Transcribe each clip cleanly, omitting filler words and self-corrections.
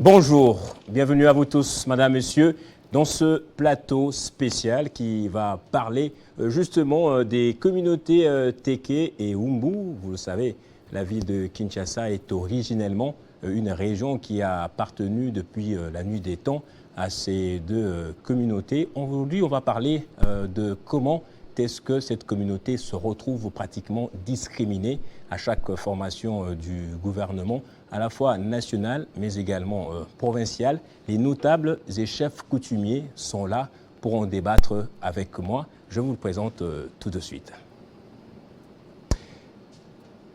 Bonjour, bienvenue à vous tous, madame, monsieur, dans ce plateau spécial qui va parler justement des communautés Téké et Umbu. Vous le savez, la ville de Kinshasa est originellement une région qui a appartenu depuis la nuit des temps à ces deux communautés. Aujourd'hui, on va parler de comment est-ce que cette communauté se retrouve pratiquement discriminée à chaque formation du gouvernement, à la fois national mais également provincial. Les notables et chefs coutumiers sont là pour en débattre avec moi. Je vous le présente tout de suite.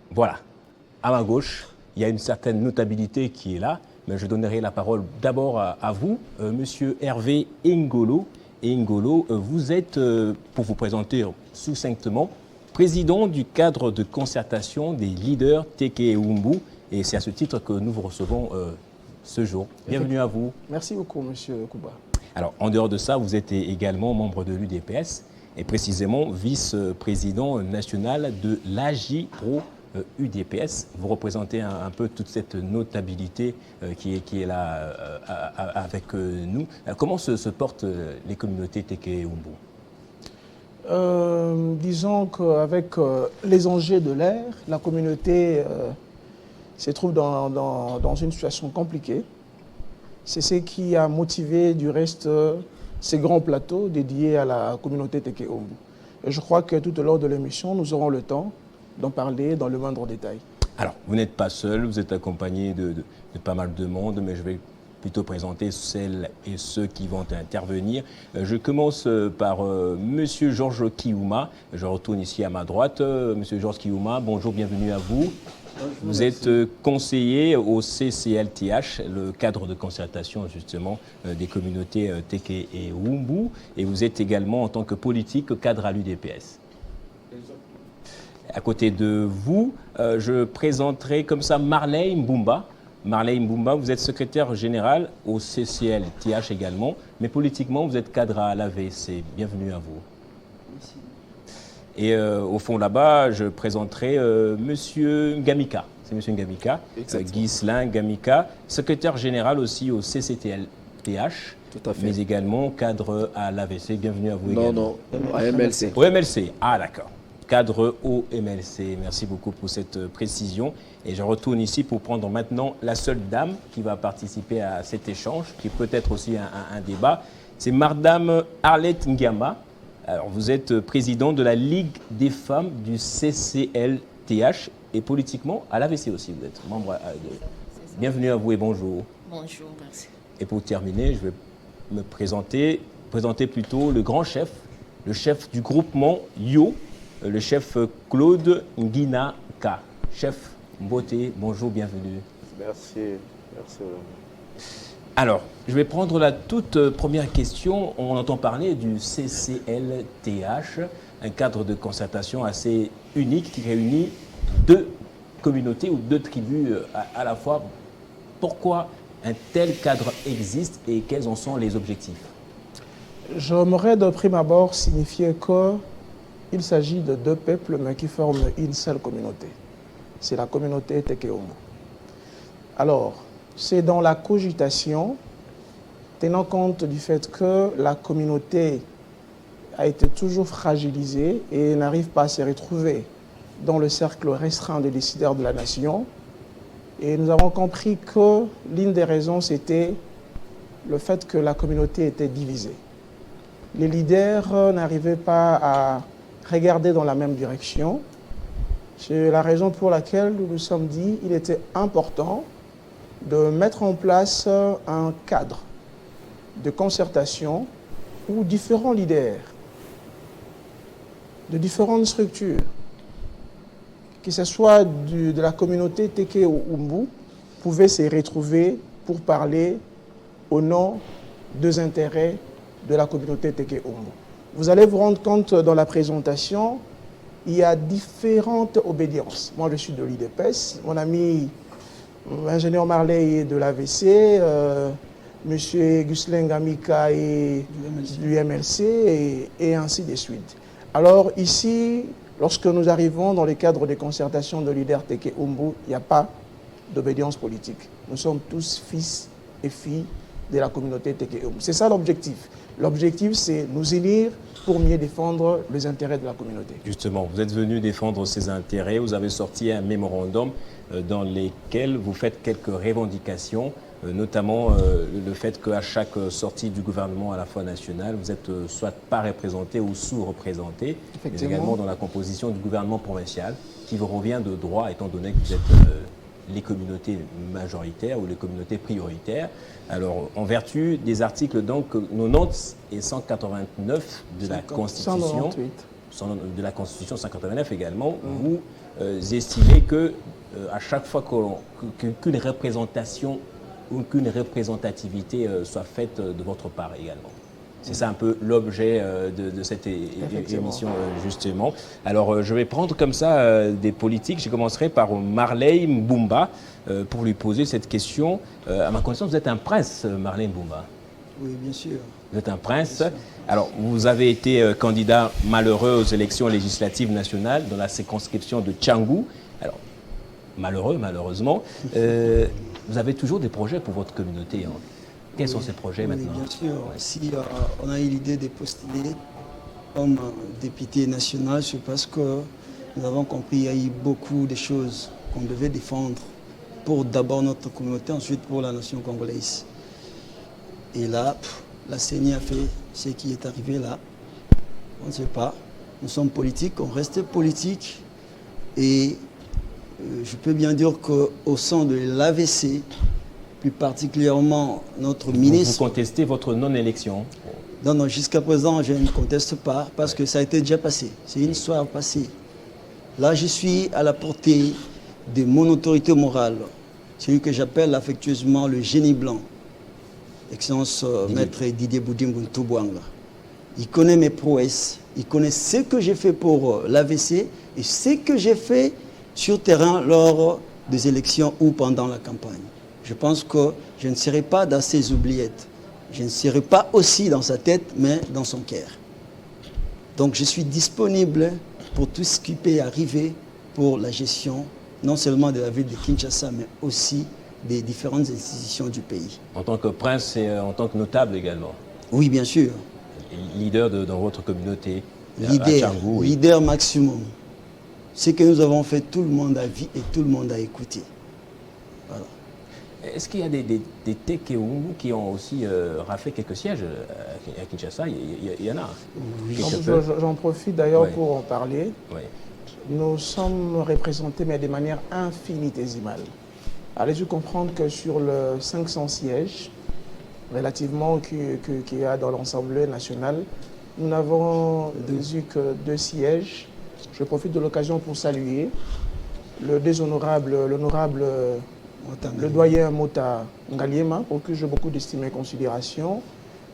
Voilà, à ma gauche, il y a une certaine notabilité qui est là, mais je donnerai la parole d'abord à vous, monsieur Hervé Ngolo. Et Ngolo, vous êtes, pour vous présenter succinctement, président du cadre de concertation des leaders Téké et Umbu. Et c'est à ce titre que nous vous recevons ce jour. Bienvenue à vous. Merci beaucoup, monsieur Kouba. Alors, en dehors de ça, vous êtes également membre de l'UDPS et précisément vice-président national de l'AJ-Pro UDPS. Vous représentez un peu toute cette notabilité qui est là avec nous. Comment se portent les communautés Téké et Umbu? Disons qu'avec les enjeux de l'ère, la communauté se trouve dans une situation compliquée. C'est ce qui a motivé du reste ces grands plateaux dédiés à la communauté Téké et Umbu. Et je crois que tout au long de l'émission, nous aurons le temps d'en parler dans le moindre détail. Alors, vous n'êtes pas seul, vous êtes accompagné de pas mal de monde, mais je vais plutôt présenter celles et ceux qui vont intervenir. Je commence par Monsieur Georges Kiouma. Je retourne ici à ma droite. Monsieur Georges Kiouma, bonjour, bienvenue à vous. Bonjour, vous êtes conseiller au CCLTH, le cadre de concertation justement des communautés Téké et Umbu, et vous êtes également en tant que politique cadre à l'UDPS. À côté de vous, je présenterai comme ça Marley Mbumba. Marley Mbumba, vous êtes secrétaire général au CCLTH également, mais politiquement, vous êtes cadre à l'AVC. Bienvenue à vous. Merci. Et au fond là-bas, je présenterai Monsieur Ngamika. C'est Monsieur Ngamika, Ghislain Ngamika, secrétaire général aussi au CCTLTH. Tout à fait. Mais également cadre à l'AVC. Bienvenue à vous également. Non, à MLC. Au MLC, ah d'accord. Cadre au MLC. Merci beaucoup pour cette précision. Et je retourne ici pour prendre maintenant la seule dame qui va participer à cet échange, qui peut être aussi un débat. C'est Madame Arlette Ngiama. Alors, vous êtes président de la Ligue des femmes du CCLTH et politiquement à l'AVC aussi. Vous êtes membre de... Bienvenue à vous et bonjour. Bonjour, merci. Et pour terminer, je vais me présenter plutôt le grand chef, le chef du groupement YO, le chef Claude Nguinaka. Chef Mboté, bonjour, bienvenue. Merci, merci. Alors, je vais prendre la toute première question. On entend parler du CCLTH, un cadre de concertation assez unique qui réunit deux communautés ou deux tribus à la fois. Pourquoi un tel cadre existe et quels en sont les objectifs? J'aimerais de prime abord signifier qu'il s'agit de deux peuples mais qui forment une seule communauté. C'est la communauté Téké et Umbu. Alors, c'est dans la cogitation, tenant compte du fait que la communauté a été toujours fragilisée et n'arrive pas à se retrouver dans le cercle restreint des décideurs de la nation. Et nous avons compris que l'une des raisons, c'était le fait que la communauté était divisée. Les leaders n'arrivaient pas à regarder dans la même direction. C'est la raison pour laquelle nous nous sommes dit qu'il était important de mettre en place un cadre de concertation où différents leaders de différentes structures, que ce soit de la communauté Téké ou Umbu, pouvaient se retrouver pour parler au nom des intérêts de la communauté Téké et Umbu. Vous allez vous rendre compte dans la présentation, il y a différentes obédiences. Moi, je suis de l'UDPS, mon ami ingénieur Marley est de l'AVC, monsieur Ghislain Ngamika est du MLC et ainsi de suite. Alors ici, lorsque nous arrivons dans le cadre des concertations de leaders Téké et Umbu, il n'y a pas d'obédience politique. Nous sommes tous fils et filles de la communauté Tekeum. C'est ça l'objectif. L'objectif, c'est nous unir pour mieux défendre les intérêts de la communauté. Justement, vous êtes venu défendre ces intérêts. Vous avez sorti un mémorandum dans lequel vous faites quelques revendications, notamment le fait qu'à chaque sortie du gouvernement à la fois national, vous êtes soit pas représenté ou sous-représenté, mais également dans la composition du gouvernement provincial, qui vous revient de droit, étant donné que vous êtes les communautés majoritaires ou les communautés prioritaires. Alors, en vertu des articles donc 90 et 189 de la Constitution, 198. de la Constitution 189 également, vous estimez que à chaque fois qu'une représentation ou qu'une représentativité soit faite de votre part également. C'est ça un peu l'objet de cette émission, justement. Alors, je vais prendre comme ça des politiques. Je commencerai par Marley Mbumba pour lui poser cette question. À ma connaissance, vous êtes un prince, Marley Mbumba. Oui, bien sûr. Vous êtes un prince. Alors, vous avez été candidat malheureux aux élections législatives nationales dans la circonscription de Tchangou. Alors, malheureusement. Vous avez toujours des projets pour votre communauté, hein. Quels sont ces projets maintenant? Bien sûr. Si on a eu l'idée de postuler comme député national, c'est parce que nous avons compris qu'il y a eu beaucoup de choses qu'on devait défendre pour d'abord notre communauté, ensuite pour la nation congolaise. Et là, la CENI a fait ce qui est arrivé là. On ne sait pas. Nous sommes politiques, on reste politique. Et je peux bien dire qu'au sein de l'AVC, plus particulièrement notre ministre... Vous contestez votre non-élection? Non, jusqu'à présent, je ne conteste pas parce que ça a été déjà passé. C'est une histoire passée. Là, je suis à la portée de mon autorité morale, celui que j'appelle affectueusement le génie blanc, Excellence Maître Didier Boudimboun Toubouanga. Il connaît mes prouesses, il connaît ce que j'ai fait pour l'AVC et ce que j'ai fait sur terrain lors des élections ou pendant la campagne. Je pense que je ne serai pas dans ses oubliettes. Je ne serai pas aussi dans sa tête, mais dans son cœur. Donc je suis disponible pour tout ce qui peut arriver pour la gestion, non seulement de la ville de Kinshasa, mais aussi des différentes institutions du pays. En tant que prince et en tant que notable également? Oui, bien sûr. Leader dans votre communauté? À Tchangou, oui. Leader maximum. Ce que nous avons fait, tout le monde a vu et tout le monde a écouté. Voilà. Est-ce qu'il y a des Tekeum qui ont aussi raflé quelques sièges à Kinshasa? Il y en a. Oui. J'en profite d'ailleurs pour en parler. Oui. Nous sommes représentés, mais de manière infinitésimale. Allez-vous comprendre que sur le 500 sièges, relativement qu'il y a dans l'Assemblée nationale, nous n'avons eu que 2 sièges. Je profite de l'occasion pour saluer le doyen Mota Ngaliema, pour qui j'ai beaucoup d'estime et considération,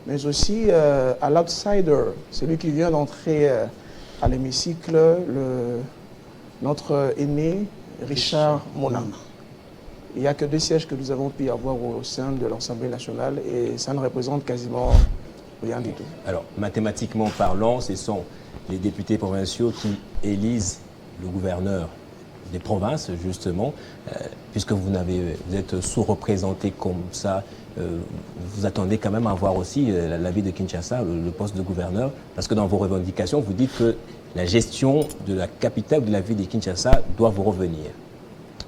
mais aussi à l'outsider, celui qui vient d'entrer à l'hémicycle, notre aîné Richard Mona. Il n'y a que 2 sièges que nous avons pu avoir au sein de l'Assemblée nationale et ça ne représente quasiment rien du tout. Alors, mathématiquement parlant, ce sont les députés provinciaux qui élisent le gouverneur des provinces, justement, puisque vous êtes sous-représenté comme ça, vous attendez quand même à avoir aussi la ville de Kinshasa, le poste de gouverneur, parce que dans vos revendications, vous dites que la gestion de la capitale de la ville de Kinshasa doit vous revenir.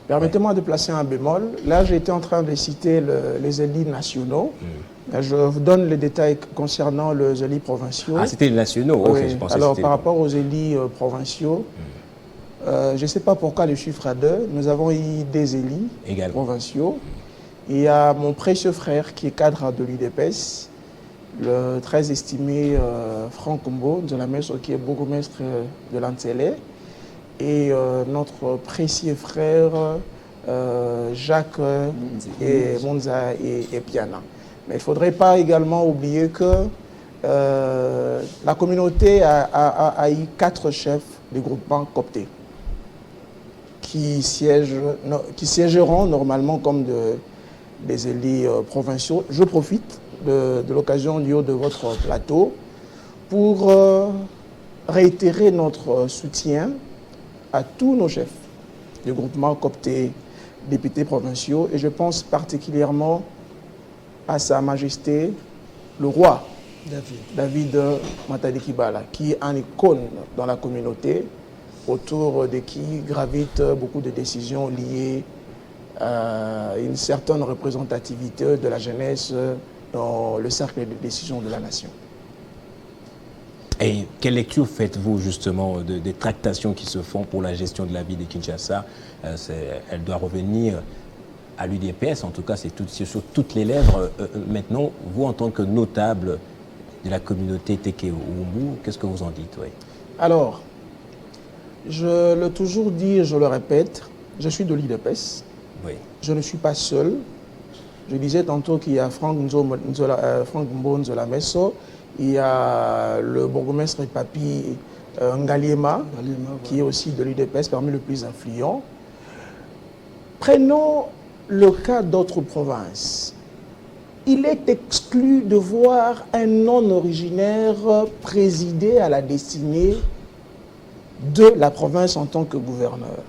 Permettez-moi de placer un bémol. Là, j'étais en train de citer les élus nationaux. Je vous donne les détails concernant les élus provinciaux. Ah, c'était les nationaux? Oui. Okay, je pensais alors, que par rapport aux élus provinciaux, je ne sais pas pourquoi le chiffre à 2. Nous avons eu des élus provinciaux. Il y a mon précieux frère qui est cadre de l'UDPS, le très estimé Franck Kombo de la Messe, qui est bourgmestre de l'Antélé, et notre précieux frère Jacques et Monza et Piana. Mais il ne faudrait pas également oublier que la communauté a eu 4 chefs de groupement cooptés qui siégeront normalement comme des élus provinciaux. Je profite de l'occasion du haut de votre plateau pour réitérer notre soutien à tous nos chefs du groupement cooptés députés provinciaux et je pense particulièrement à Sa Majesté le roi David. David Matadi Kibala, qui est un icône dans la communauté, autour de qui gravitent beaucoup de décisions liées à une certaine représentativité de la jeunesse dans le cercle de décision de la nation. Et quelle lecture faites-vous justement des tractations qui se font pour la gestion de la ville de Kinshasa? Elle doit revenir à l'UDPS, en tout cas c'est sur toutes les lèvres. Maintenant, vous en tant que notable de la communauté Teke Umbu, qu'est-ce que vous en dites? Oui. Alors, je l'ai toujours dit et je le répète, je suis de l'UDPS. Oui. Je ne suis pas seul. Je disais tantôt qu'il y a Franck Mbo Nzola Messo, il y a le bourgmestre Papi Ngaliema, qui est aussi de l'UDPS, parmi les plus influents. Prenons le cas d'autres provinces. Il est exclu de voir un non-originaire présider à la destinée de la province en tant que gouverneur.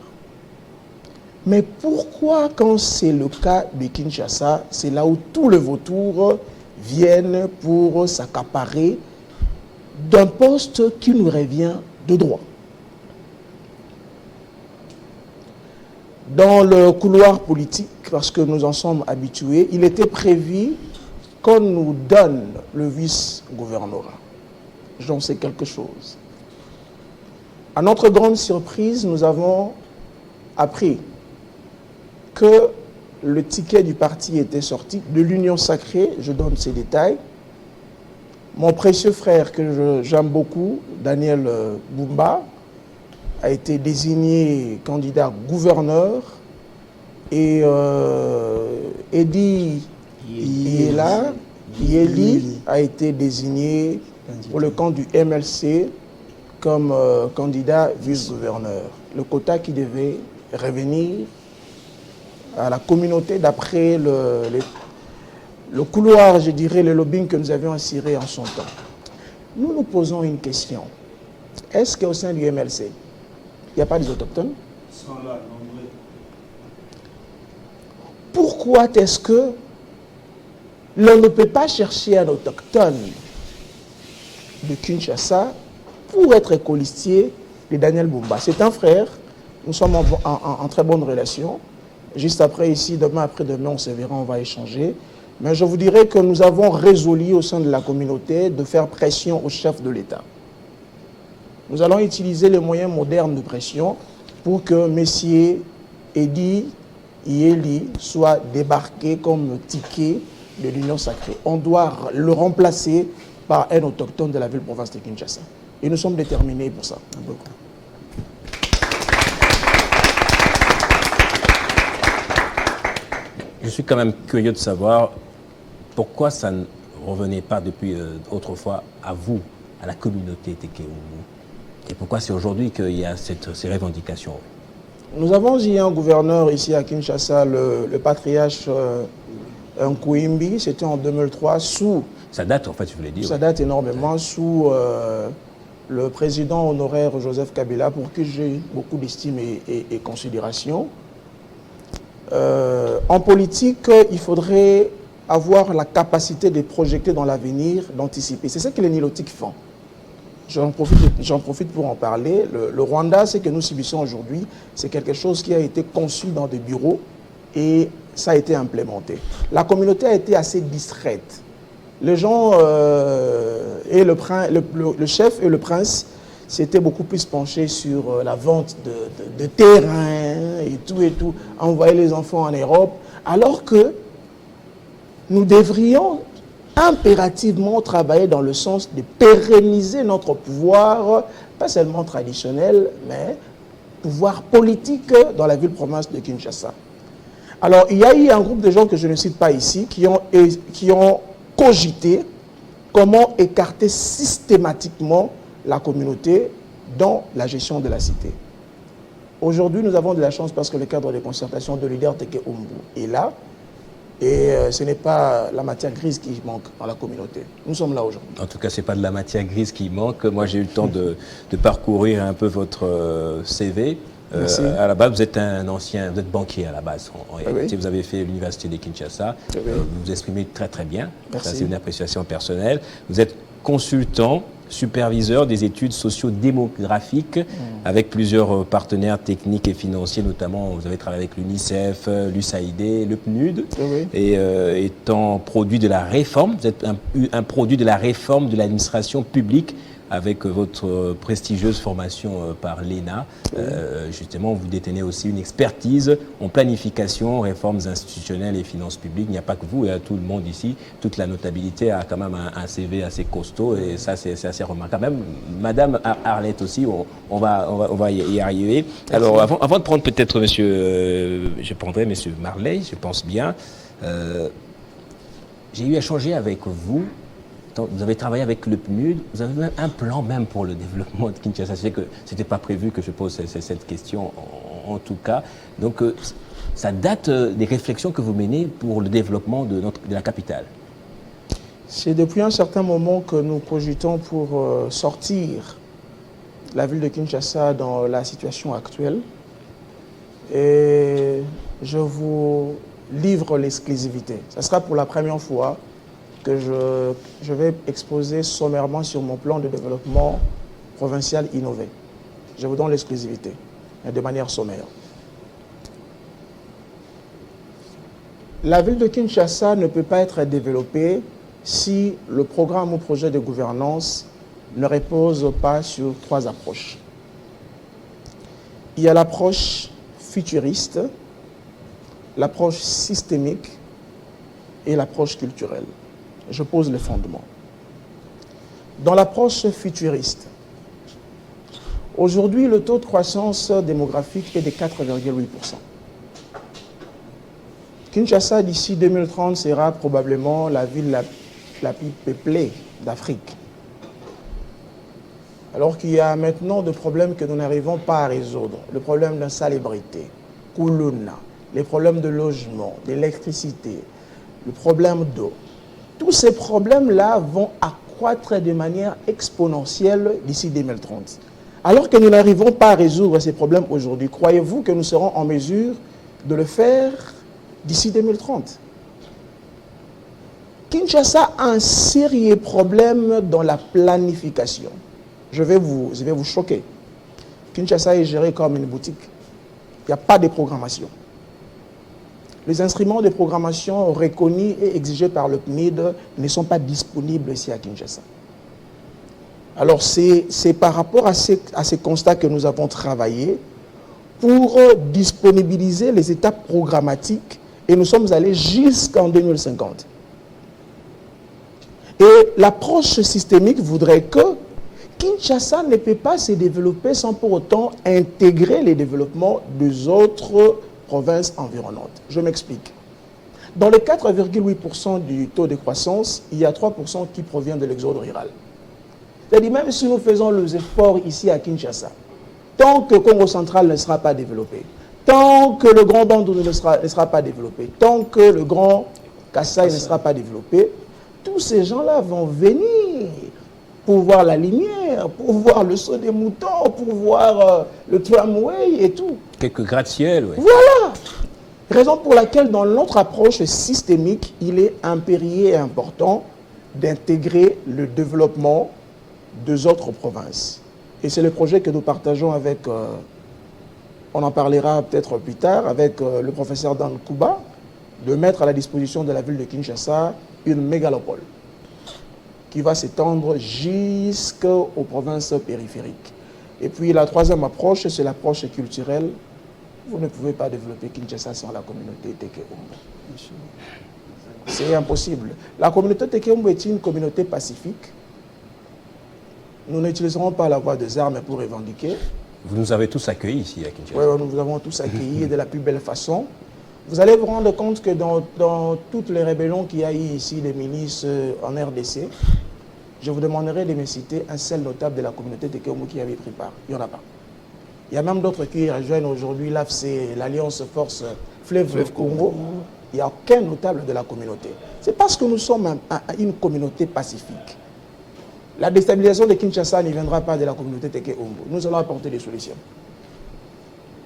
Mais pourquoi, quand c'est le cas de Kinshasa, c'est là où tous les vautours viennent pour s'accaparer d'un poste qui nous revient de droit? Dans le couloir politique, parce que nous en sommes habitués, il était prévu qu'on nous donne le vice-gouvernorat. J'en sais quelque chose. À notre grande surprise, nous avons appris que le ticket du parti était sorti de l'Union sacrée. Je donne ces détails. Mon précieux frère, que j'aime beaucoup, Daniel Bumba, a été désigné candidat gouverneur et Eddie Yeli a été désigné pour le camp du MLC comme candidat vice-gouverneur. Le quota qui devait revenir à la communauté d'après le couloir, je dirais, le lobbying que nous avions assuré en son temps. Nous nous posons une question. Est-ce qu'au sein du MLC, il n'y a pas des autochtones? Ils sont là, nombreux. Pourquoi est-ce que l'on ne peut pas chercher un autochtone de Kinshasa pour être colistier de Daniel Bumba? C'est un frère, nous sommes en très bonne relation. Juste après ici, demain après-demain, on se verra, on va échanger. Mais je vous dirais que nous avons résolu au sein de la communauté de faire pression au chef de l'État. Nous allons utiliser les moyens modernes de pression pour que M. Eddie Yeli soit débarqué comme ticket de l'Union sacrée. On doit le remplacer par un autochtone de la ville-province de Kinshasa. Et nous sommes déterminés pour ça. Je suis quand même curieux de savoir pourquoi ça ne revenait pas depuis autrefois à vous, à la communauté Teke Umbu. Et pourquoi c'est aujourd'hui qu'il y a ces revendications? Nous avons eu un gouverneur ici à Kinshasa, le patriarche Nkouimbi, c'était en 2003, sous... Ça date en fait, je voulais dire. Ça date énormément, sous le président honoraire Joseph Kabila, pour qui j'ai beaucoup d'estime et considération. En politique, il faudrait avoir la capacité de projeter dans l'avenir, d'anticiper. C'est ce que les nilotiques font. J'en profite pour en parler. Le Rwanda, ce que nous subissons aujourd'hui, c'est quelque chose qui a été conçu dans des bureaux et ça a été implémenté. La communauté a été assez distraite. Les gens et le chef et le prince s'étaient beaucoup plus penchés sur la vente de terrain et tout, envoyer les enfants en Europe, alors que nous devrions impérativement travailler dans le sens de pérenniser notre pouvoir, pas seulement traditionnel, mais pouvoir politique dans la ville-province de Kinshasa. Alors, il y a eu un groupe de gens que je ne cite pas ici qui ont cogité comment écarter systématiquement la communauté dans la gestion de la cité. Aujourd'hui, nous avons de la chance parce que le cadre de concertation de leader Teke Umbu est là. Et ce n'est pas la matière grise qui manque dans la communauté. Nous sommes là aujourd'hui. En tout cas, ce n'est pas de la matière grise qui manque. Moi, j'ai eu le temps de parcourir un peu votre CV. Merci. À la base, vous êtes vous êtes banquier à la base. En réalité, oui. vous avez fait l'université de Kinshasa. Oui. Vous vous exprimez très très bien. Merci. Ça, c'est une appréciation personnelle. Vous êtes consultant, superviseur des études socio-démographiques avec plusieurs partenaires techniques et financiers, notamment vous avez travaillé avec l'UNICEF, l'USAID, le PNUD, Oui. et étant produit de la réforme, vous êtes un produit de la réforme de l'administration publique avec votre prestigieuse formation par l'ENA. Justement, vous détenez aussi une expertise en planification, réformes institutionnelles et finances publiques. Il n'y a pas que vous, il y a tout le monde ici. Toute la notabilité a quand même un CV assez costaud et ça, c'est assez remarquable. Même Madame Arlette aussi, on va y arriver. Alors, avant de prendre peut-être je prendrai Monsieur Marley, je pense bien. J'ai eu à échanger avec vous. Vous avez travaillé avec le PNUD, vous avez même un plan même pour le développement de Kinshasa. Je sais que ce n'était pas prévu que je pose cette question en tout cas. Donc ça date des réflexions que vous menez pour le développement de la capitale. C'est depuis un certain moment que nous cogitons pour sortir la ville de Kinshasa dans la situation actuelle. Et je vous livre l'exclusivité. Ce sera pour la première fois que je vais exposer sommairement sur mon plan de développement provincial innové. Je vous donne l'exclusivité, mais de manière sommaire. La ville de Kinshasa ne peut pas être développée si le programme ou projet de gouvernance ne repose pas sur 3 approches. Il y a l'approche futuriste, l'approche systémique et l'approche culturelle. Je pose les fondements. Dans l'approche futuriste, aujourd'hui, le taux de croissance démographique est de 4,8%. Kinshasa, d'ici 2030, sera probablement la ville la plus peuplée d'Afrique. Alors qu'il y a maintenant des problèmes que nous n'arrivons pas à résoudre. Le problème d'insalubrité, Koulouna, les problèmes de logement, d'électricité, le problème d'eau. Tous ces problèmes-là vont accroître de manière exponentielle d'ici 2030. Alors que nous n'arrivons pas à résoudre ces problèmes aujourd'hui, croyez-vous que nous serons en mesure de le faire d'ici 2030? Kinshasa a un sérieux problème dans la planification. Je vais vous choquer. Kinshasa est géré comme une boutique. Il n'y a pas de programmation. Les instruments de programmation reconnus et exigés par le PNID ne sont pas disponibles ici à Kinshasa. Alors c'est par rapport à ces constats que nous avons travaillé pour disponibiliser les étapes programmatiques et nous sommes allés jusqu'en 2050. Et l'approche systémique voudrait que Kinshasa ne peut pas se développer sans pour autant intégrer les développements des autres provinces environnantes. Je m'explique. Dans les 4,8% du taux de croissance, il y a 3% qui provient de l'exode rural. C'est-à-dire même si nous faisons les efforts ici à Kinshasa, tant que Congo central ne sera pas développé, tant que le Grand Bandou ne sera pas développé, tant que le Grand Kassai ne sera pas développé, tous ces gens-là vont venir pour voir la lumière, pour voir le saut des moutons, pour voir le tramway et tout. Quelques gratte-ciel, oui. Voilà. Raison pour laquelle, dans notre approche systémique, il est impérieux et important d'intégrer le développement des autres provinces. Et c'est le projet que nous partageons avec, on en parlera peut-être plus tard, avec le professeur Dan Kouba, de mettre à la disposition de la ville de Kinshasa une mégalopole qui va s'étendre jusqu'aux provinces périphériques. Et puis la troisième approche, c'est l'approche culturelle. Vous ne pouvez pas développer Kinshasa sans la communauté Tekeumbo. C'est impossible. La communauté Tekeumbo est une communauté pacifique. Nous n'utiliserons pas la voie des armes pour revendiquer. Vous nous avez tous accueillis ici à Kinshasa. Oui, nous vous avons tous accueillis de la plus belle façon. Vous allez vous rendre compte que dans toutes les rébellions qu'il y a eu ici, les milices en RDC, je vous demanderai de me citer un seul notable de la communauté de Tekeumbo qui avait pris part. Il n'y en a pas. Il y a même d'autres qui rejoignent aujourd'hui l'AFC, l'Alliance Force Fleuve Congo. Il n'y a aucun notable de la communauté. C'est parce que nous sommes une communauté pacifique. La déstabilisation de Kinshasa ne viendra pas de la communauté Tekeumbo. Nous allons apporter des solutions.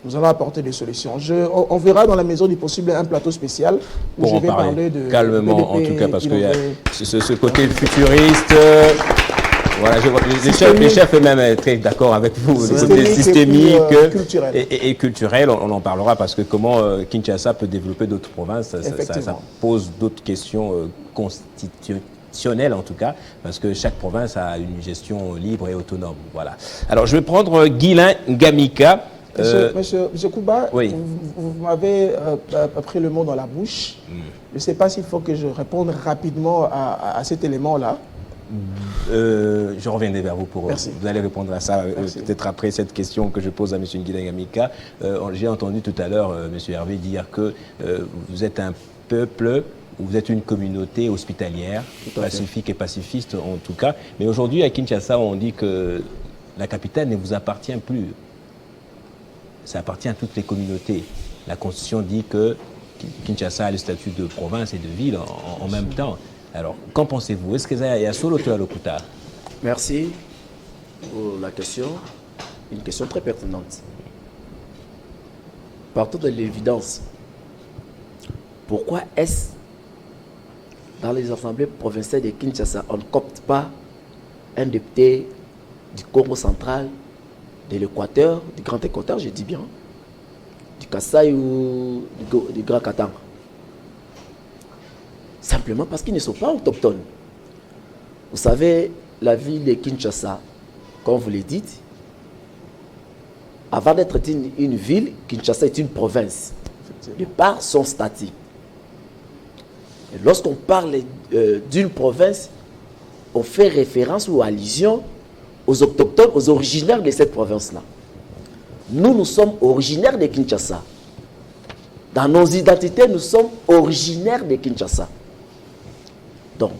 nous allons apporter des solutions. On verra dans la maison du possible un plateau spécial où Pour je en vais parler parler de calmement, BDP en tout cas, parce qu'il y a innové. ce côté futuriste. Voilà, les chefs eux-mêmes sont très d'accord avec vous. Le côté Systémique systémique et puis, culturel. et culturel, on en parlera parce que comment Kinshasa peut développer d'autres provinces, ça pose d'autres questions constitutionnelles en tout cas, parce que chaque province a une gestion libre et autonome. Voilà. Alors je vais prendre Guilain Ngamika. Monsieur Kouba, oui. vous m'avez pris le mot dans la bouche. Je ne sais pas s'il faut que je réponde rapidement à cet élément-là. Je reviendrai vers vous pour... Merci. Vous allez répondre à ça peut-être après cette question que je pose à M. Guilain Ngamika. J'ai entendu tout à l'heure M. Hervé dire que vous êtes un peuple, vous êtes une communauté hospitalière, pacifique et pacifiste en tout cas. Mais aujourd'hui à Kinshasa, on dit que la capitale ne vous appartient plus. Ça appartient à toutes les communautés. La Constitution dit que Kinshasa a le statut de province et de ville en même temps. Alors, qu'en pensez-vous? Est-ce qu'il y a solo à l'Okuta? Merci pour la question. Une question très pertinente. Partout de l'évidence, pourquoi est-ce dans les assemblées provinciales de Kinshasa, on ne copte pas un député du Congo central, de l'Équateur, du Grand Équateur, je dis bien, du Kasaï ou du Grand Katanga? Simplement parce qu'ils ne sont pas autochtones. Vous savez, la ville de Kinshasa, comme vous le dites, avant d'être une ville, Kinshasa est une province, de par son statut. Et lorsqu'on parle d'une province, on fait référence ou allusion aux autochtones, aux originaires de cette province-là. Nous sommes originaires de Kinshasa. Dans nos identités, nous sommes originaires de Kinshasa. Donc,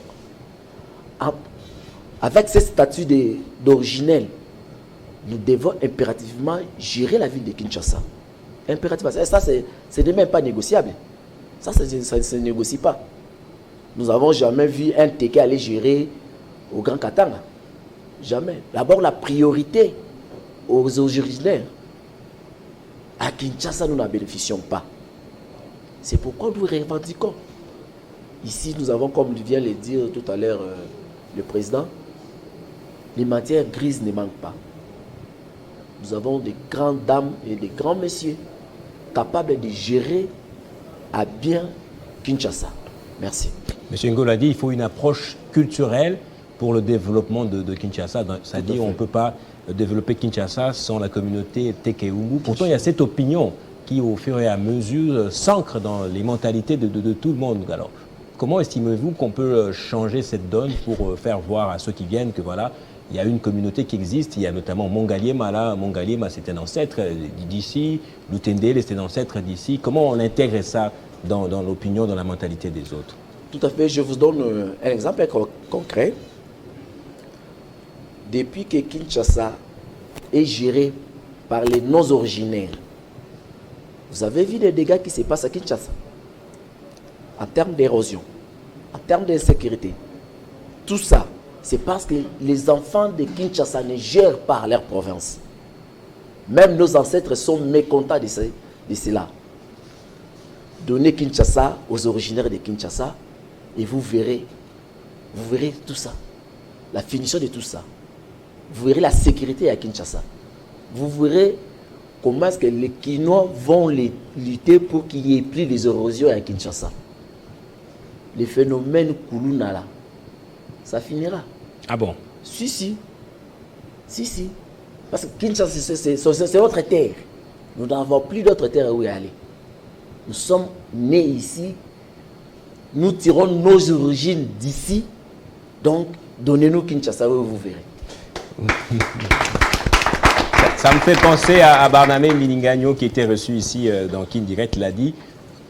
avec ce statut d'originel, nous devons impérativement gérer la ville de Kinshasa. Impérativement. Ça, ce n'est même pas négociable. Ça ne se négocie pas. Nous n'avons jamais vu un Téké aller gérer au Grand Katanga. Jamais. D'abord, la priorité aux originaires. À Kinshasa, nous n'en bénéficions pas. C'est pourquoi nous revendiquons. Ici, nous avons, comme vient de le dire tout à l'heure le président, les matières grises ne manquent pas. Nous avons des grandes dames et des grands messieurs capables de gérer à bien Kinshasa. Merci. M. Ngolo a dit qu'il faut une approche culturelle pour le développement de Kinshasa. C'est-à-dire qu'on ne peut pas développer Kinshasa sans la communauté Tekeungu. Pourtant, il y a cette opinion qui, au fur et à mesure, s'ancre dans les mentalités de tout le monde. Alors, comment estimez-vous qu'on peut changer cette donne pour faire voir à ceux qui viennent que voilà, il y a une communauté qui existe, il y a notamment Mongaliema là, Mongaliema c'est un ancêtre d'ici, Lutendele c'est un ancêtre d'ici. Comment on intègre ça dans l'opinion, dans la mentalité des autres? Tout à fait, je vous donne un exemple concret. Depuis que Kinshasa est géré par les non-originaires, vous avez vu les dégâts qui se passent à Kinshasa en termes d'érosion, en termes d'insécurité. Tout ça, c'est parce que les enfants de Kinshasa ne gèrent pas leur province. Même nos ancêtres sont mécontents de cela. Donnez Kinshasa aux originaires de Kinshasa et vous verrez tout ça, la finition de tout ça. Vous verrez la sécurité à Kinshasa. Vous verrez comment est-ce que les Kinois vont lutter pour qu'il n'y ait plus d'érosion à Kinshasa. Les phénomènes Kuluna là, ça finira. Ah bon? Si. Parce que Kinshasa, c'est notre terre. Nous n'avons plus d'autre terre où y aller. Nous sommes nés ici. Nous tirons nos origines d'ici. Donc, donnez-nous Kinshasa où vous verrez. Ça me fait penser à Barnamé Milingagno qui était reçu ici dans Kin Direct. Il a dit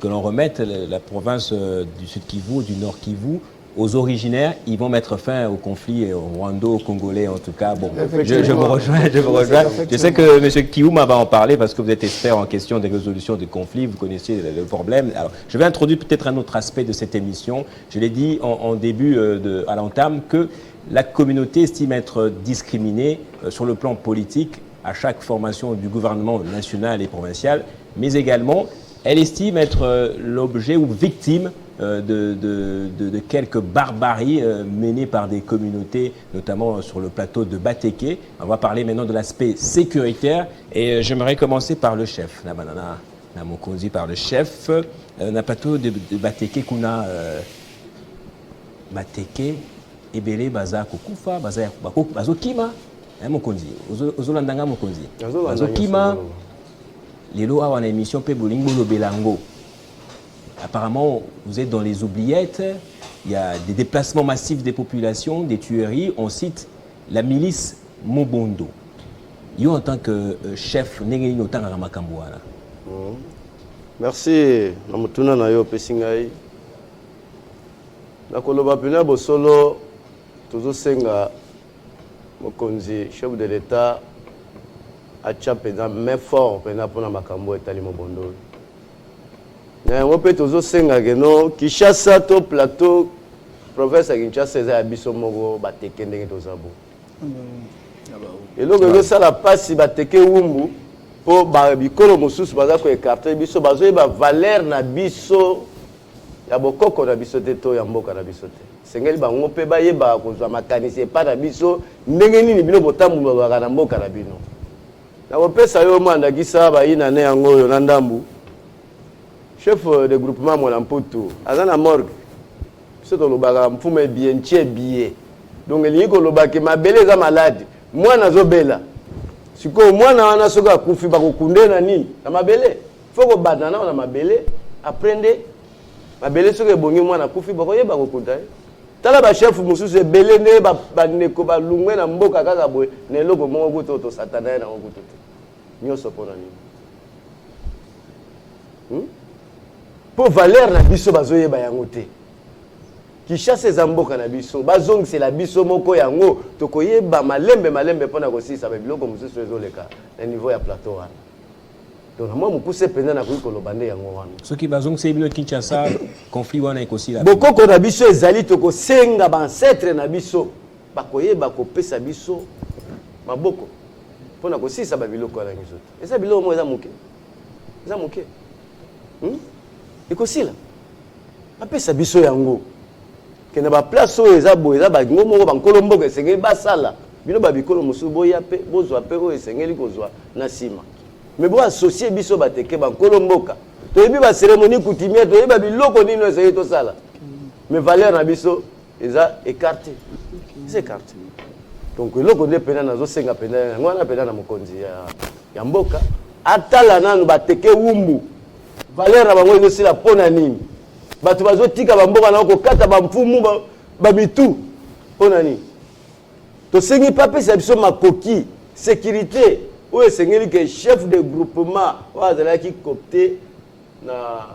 que l'on remette la province du Sud Kivu, du Nord Kivu, aux originaires. Ils vont mettre fin au conflit rwando-congolais en tout cas. Bon, je vous rejoins. Je sais que M. Kiouma va en parler parce que vous êtes expert en question des résolutions de conflits, vous connaissez le problème. Alors, je vais introduire peut-être un autre aspect de cette émission. Je l'ai dit en début, à l'entame, que la communauté estime être discriminée sur le plan politique à chaque formation du gouvernement national et provincial, mais également, elle estime être l'objet ou victime de quelques barbaries menées par des communautés, notamment sur le plateau de Bateke. On va parler maintenant de l'aspect sécuritaire et j'aimerais commencer par le chef. La banana, la mokonzi par le chef. Na plateau de Bateke kuna Bateke ebele baza kokufa bazo kima mokonzi ozolandanga mokonzi bazo kima lelo awa na émission pe bolingo lo belango. Apparemment, vous êtes dans les oubliettes, il y a des déplacements massifs des populations, des tueries. On cite la milice Mobondo. Yo, en tant que chef, n'engeni autant à Ramakambouana. Merci. Namutuna na yo pesingai. Na koloba pena bosolo tozo senga mokonzi chef de l'État a chapena mais fort pena pona makambo etali Mobondo. Na yango pe tozo senga geno Kinshasa to plateau province ya Kinshasa eza biso moko bateke ndenge tozabo. Eloko ezo la pasi bateke wumbu po ba bikolo mosusu baza ko écarter biso bazo ba valeur na biso ya bokoko na biso te to ya mboka na biso te. Sengeli bango pe ba yeba kozwa makanisi pa na biso ndenge nini bino botambu ba na mboka na bino. Na opesa yo manda kisa ba ina ne yango yo na ndambu. Chef de groupement Molamputu, azana morgue. C'est le baga mfume bien tché billet. Donc il y a lobaki mabele za malade. Moi nazo bela. Siko moi na wana soka kufi ba kokunde na nini? Na mabele. Faut ko badana na mabele, apprendre mabele soka bongi moi na kufi ba koyeba kokunda. Tala ba chef mususu belé ne ba neko ba lungwe na mboka kaka boy. Ne loko mo goto to satana na goto. Nyoso pona nini? Pour valeur na biso bazoye ba yango te. Kinshasa ezamboka na biso, bazong c'est la biso moko yango, tokoyeba malembe pona kosisa ba biloko mususu ezoleka na niveau ya plateau wana. Donc moi mukuse penda na ko lobande yango wana. Soki bazong c'est bilo Kinshasa conflit wana ekosi la. Bokoko na biso ezali toko senga ba ancêtre na biso, bakoyeba kopesa biso maboko pona kosisa ba biloko wana ngizo. Eza biloko mo eza muke. Eza muke. Ekosila apesa biso yango kena ba place oyo eza boye eza ba ngomoko ba nkolomboka esengeli basala bino ba bikolo musu boya pe bozwa pe oyo esengeli kozwa na sima mais bo associer biso bateke ba nkolomboka to yebi ba cérémonie coutumière to yebi ba biloko nino esengeli to sala mais valeur na biso eza écarté c'est écarté donc eloko nde pena nazo senga pena ngwana pena na mokonzi ya mboka atala nanu bateke wumbu valeur na bango ezosila pona nini bato bazotika bamboka na kokata bamfumu bamitu pona nini tosengi pa pesa biso makoki sécurité oyo esengeli ke chef de groupement oyo azalaki copté na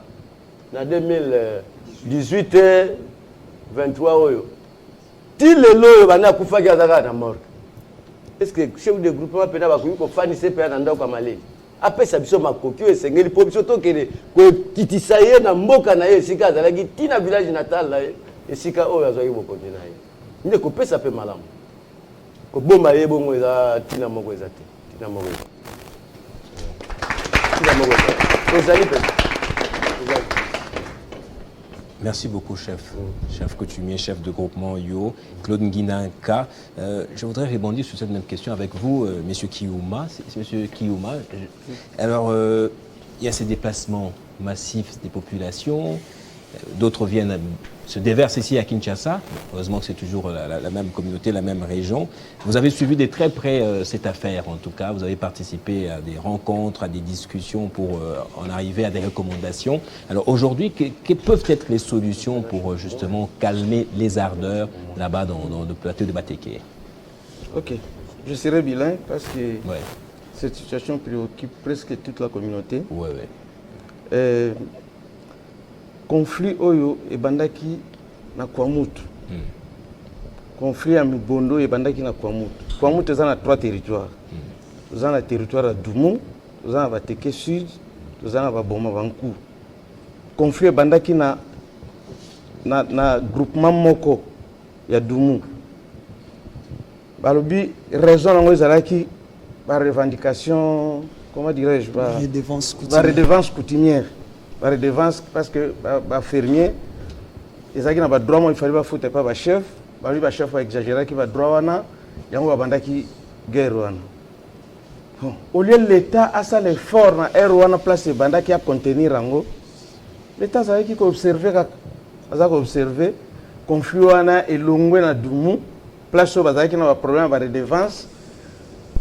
2018 23 oyo ti lelo oyo banda akufaki azalaka na morgue est-ce que chef de groupement pena bakoki kofanise mpe na ndako ya maleli apesa biso makoki oyo esengeli po biso tokende kokitisa ye na mboka na ye esika azalaki tina village natal na ye esika oyo azwaki bokonzi na ye nde kopesa mpe malamu kobomba ye bongo eza tina moko eza te tina moko eza ozali mpe Merci beaucoup, chef. Chef coutumier, chef de groupement Yo, Claude Nguinanka. Je voudrais rebondir sur cette même question avec vous, Monsieur Kiyuma. Monsieur Kiyuma. Alors, il y a ces déplacements massifs des populations. D'autres viennent se déversent ici à Kinshasa. Heureusement que c'est toujours la même communauté, la même région. Vous avez suivi de très près cette affaire, en tout cas. Vous avez participé à des rencontres, à des discussions pour en arriver à des recommandations. Alors aujourd'hui, quelles peuvent être les solutions pour justement calmer les ardeurs là-bas dans le plateau de Bateke? Ok, je serai bilingue parce que cette situation préoccupe presque toute la communauté. Conflit oyo ebandaki na Kwamutu. Conflit à Mibondo ebandaki na Kwamutu. Kwamutu eza na 3 territoires. Eza na territoire ya Dumu, eza na Bateke Sud, eza na Baboma Banku. Conflit ebandaki na groupement moko ya Dumu. Balobi raison nango ezalaki revendication, comment dirais-je, Redevance coutumière. Redevance parce que les fermiers, ils ont des droits, il fallait pas foutre pas chef, le chef va exagérer qui va droit il y a un qui guerre. Au lieu de l'État a ça l'effort na R1 place banda qui a contenir ango, l'État ça qui observer conflit wana elongwe na dumu place au bazaki na problème ba redevance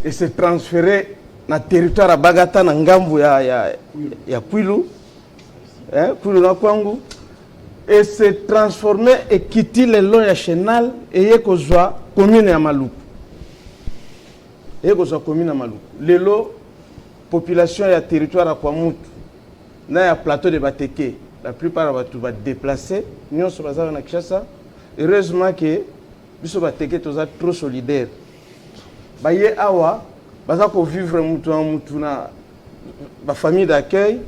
et se transférer na territoire à Bagata na ngambu ya Kwilu Kwilu na Kwangu et se transformer et quitter le long ya Chenal et yekozwa commune ya Maluku. Yekozwa commune ya Maluku. Lelo population ya territoire à Kwamutu na ya plateau de Bateke, la plupart batu ba déplacer nyonso bazana na Kinshasa. Heureusement que biso Bateke toza trop solidaire. Baye awa baza ko vivre mutu na ba famille d'accueil.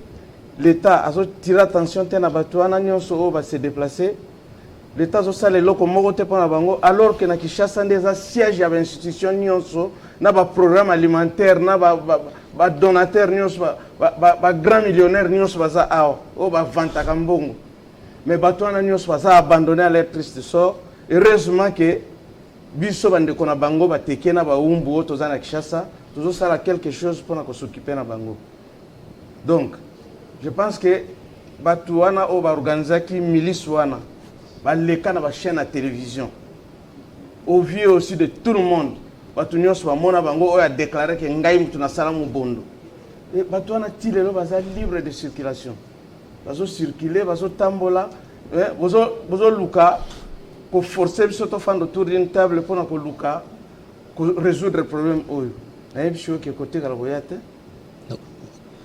L'État a tiré attention à Batouana nyonso va se déplacer. L'État a sale loko moko te pona bango alors que na Kinshasa ndeza siège ya institution nyonso na ba programme alimentaire na ba donateur nyonso ba grand millionnaire nyonso baza awa o ba vanta kambongo. Mais Batouana nyonso baza abandonné à leur triste sort. Heureusement que biso bande kona bango bateke na ba umbu o toza na Kinshasa tozo sala quelque chose pour na s'occuper na bango. Donc je pense que Batouana ou organiser milice wana baleka na ba chaîne à télévision au vu aussi de tout le monde Batounyos ba mona bango a déclaré que ngai mutu na sala mu bondo et Batouana tilelo baza libre de circulation bazo circuler bazo tambola bozo luka pour forcer biso to fando autour d'une table pour na ko luka ko résoudre le problème oyo na yebisho ke côté kala boyate.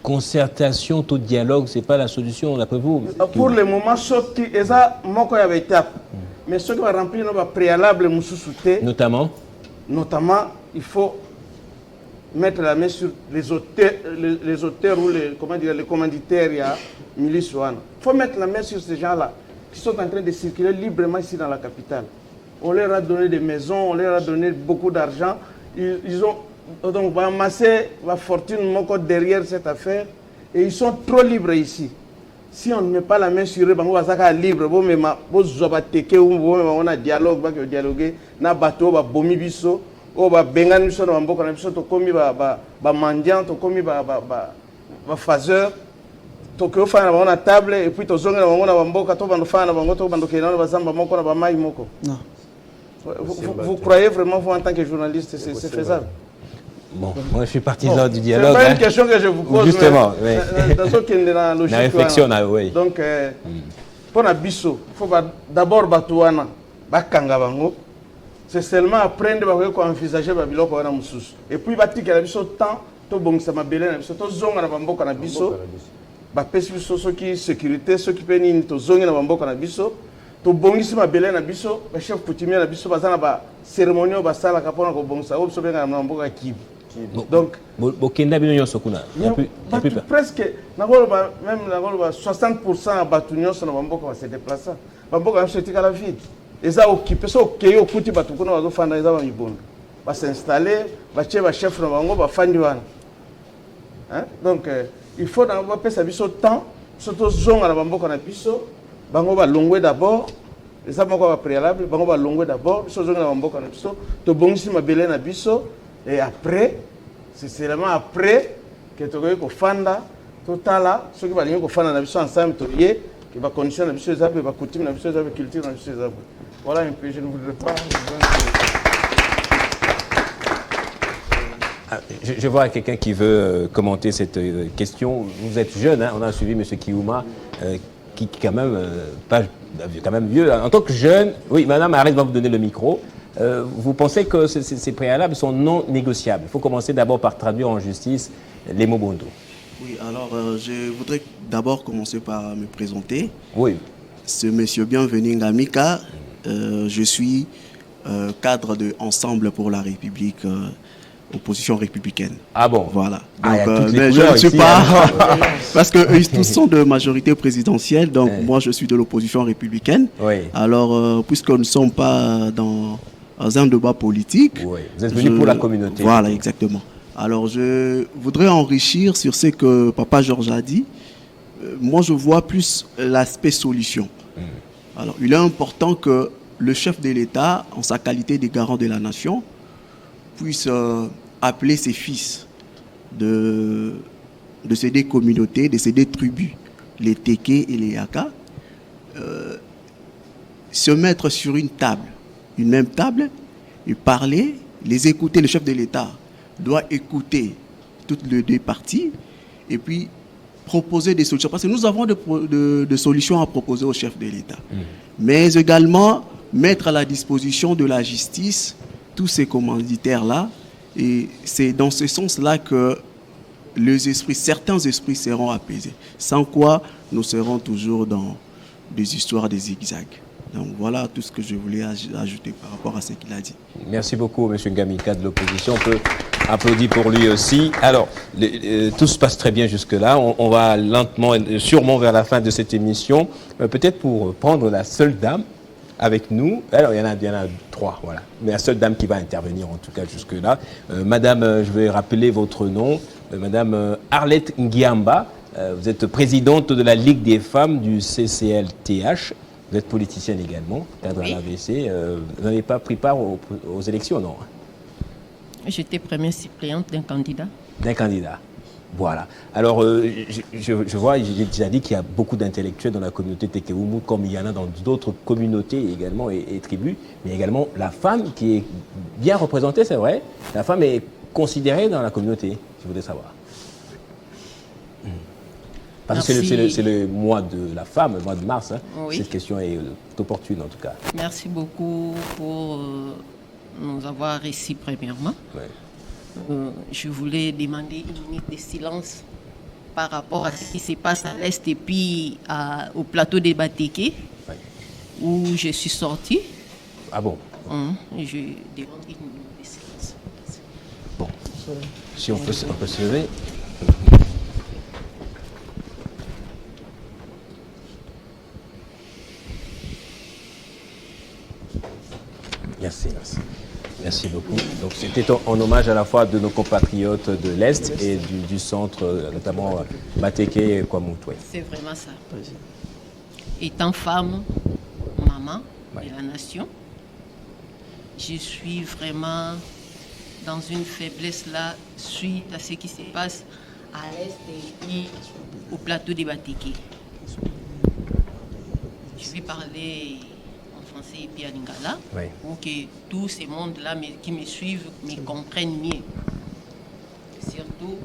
Concertation, tout dialogue, ce n'est pas la solution, d'après vous? Pour le moment, sauf qu'il y a une étape. Mais ce qui va remplir nos préalables, notamment, il faut mettre la main sur les auteurs ou les commanditaires, milice. Il faut mettre la main sur ces gens-là qui sont en train de circuler librement ici dans la capitale. On leur a donné des maisons, on leur a donné beaucoup d'argent. Ils ont donc va amasser la fortune derrière cette affaire et ils sont trop libres ici. Si on ne met pas la main sur eux, on va libre. On a dialogue, on va dialoguer, na bateau, ba bomi biso, o ba bengan biso na mboka na biso to komi ba mendiant, to komi ba phaseur, to ko fa na na table et puis to zonga na bango na mboka to bando fa na bango to bando kena na bazamba moko na ba mai moko. Non. Vous croyez vraiment, vous en tant que journaliste, c'est faisable? Bon, moi je suis partisan du dialogue. C'est pas une question que je vous pose. Justement, dans la réflexion, oui. Donc, pour la biso, il faut d'abord batouana, bakanga bango. C'est seulement après de envisager babilo pour na mususu. Et puis bati que la biso temps, to bongisa mabele na biso, to zonga na bamboka na biso. Ba pesi biso soki sécurité, soki peni to zonga na bamboka na biso. To bongisi mabele na biso, ba chef coutumier na biso bazana ba cérémonie ba sala kapona ko bongisa, o biso benga na mboka kibi. Donc, presque, même 60% de Batunions sont se déplacent. Bamboka va se à la ville. Ils ont occupé, ils ont occupé, ils ont s'installer, ils ont chef de Bango, donc, il faut d'abord passer le temps, surtout zone à la Bamboka na biso, Bango va longuer d'abord. Les hommes va préalable, Bango va longuer d'abord, biso zone à la Bamboka na biso, to bongisi mabele na biso. Et après, c'est seulement après que tu vas fanda, totala, ceux qui vont venir fanda na biso ensemble, qui va conditionner na biso les arbres, va coutume na biso les arbres, culture na biso les arbres. Voilà un peu, je ne voudrais pas. Je vois quelqu'un qui veut commenter cette question. Vous êtes jeune, hein, on a suivi M. Kiouma, qui quand même pas quand même vieux. En tant que jeune, oui, Madame Arrête va vous donner le micro. Vous pensez que ces préalables sont non négociables? Il faut commencer d'abord par traduire en justice les mots Bondo. Oui, alors je voudrais d'abord commencer par me présenter. Oui. C'est monsieur Bienvenu Ngamika. Je suis cadre de Ensemble pour la République, opposition républicaine. Ah bon? Voilà. Donc, mais je ne suis pas... parce qu'eux tous sont de majorité présidentielle, donc moi je suis de l'opposition républicaine. Oui. Alors, puisque nous ne sommes pas dans un débat politique... Oui. Vous êtes venu pour la communauté. Voilà, exactement. Alors, je voudrais enrichir sur ce que Papa Georges a dit. Moi, je vois plus l'aspect solution. Alors, il est important que le chef de l'État, en sa qualité de garant de la nation, puisse appeler ses fils de ces deux communautés, de ces deux tribus, les Teke et les Yaka, se mettre sur une même table, et parler, les écouter. Le chef de l'État doit écouter toutes les deux parties et puis proposer des solutions. Parce que nous avons de solutions à proposer au chef de l'État. Mais également mettre à la disposition de la justice tous ces commanditaires-là. Et c'est dans ce sens-là que certains esprits seront apaisés. Sans quoi, nous serons toujours dans des histoires de zigzags. Donc voilà tout ce que je voulais ajouter par rapport à ce qu'il a dit. Merci beaucoup, M. Ngamika de l'opposition. On peut applaudir pour lui aussi. Alors, tout se passe très bien jusque-là. On va lentement, sûrement vers la fin de cette émission. Peut-être pour prendre la seule dame avec nous. Alors, il y en a 3, voilà. Mais la seule dame qui va intervenir, en tout cas, jusque-là. Madame, je vais rappeler votre nom. Madame Arlette Ngiamba. Vous êtes présidente de la Ligue des femmes du CCLTH. Vous êtes politicienne également, cadre à l'AVC. Vous n'avez pas pris part aux élections, non? J'étais première suppléante d'un candidat. D'un candidat. Voilà. Alors, je vois, j'ai déjà dit qu'il y a beaucoup d'intellectuels dans la communauté Tekewumu, comme il y en a dans d'autres communautés également et tribus, mais également la femme qui est bien représentée, c'est vrai. La femme est considérée dans la communauté, je voudrais savoir. Parce que c'est le mois de la femme, le mois de mars. Hein. Oui. Cette question est opportune en tout cas. Merci beaucoup pour nous avoir reçus premièrement. Ouais. Je voulais demander une minute de silence par rapport à ce qui se passe à l'Est et puis au plateau des Bateke, ouais, où je suis sortie. Ah bon? Je demande une minute de silence. Bon, si on peut se lever. Merci. Merci beaucoup. Donc c'était en hommage à la fois de nos compatriotes de l'Est et du centre, notamment Bateke et Kwamoutou. C'est vraiment ça. Étant femme, maman de la nation, je suis vraiment dans une faiblesse là suite à ce qui se passe à l'Est et au plateau des Bateke. Je vais parler français et puis à Lingala, oui, pour que tous ces mondes-là qui me suivent me comprennent mieux. Surtout,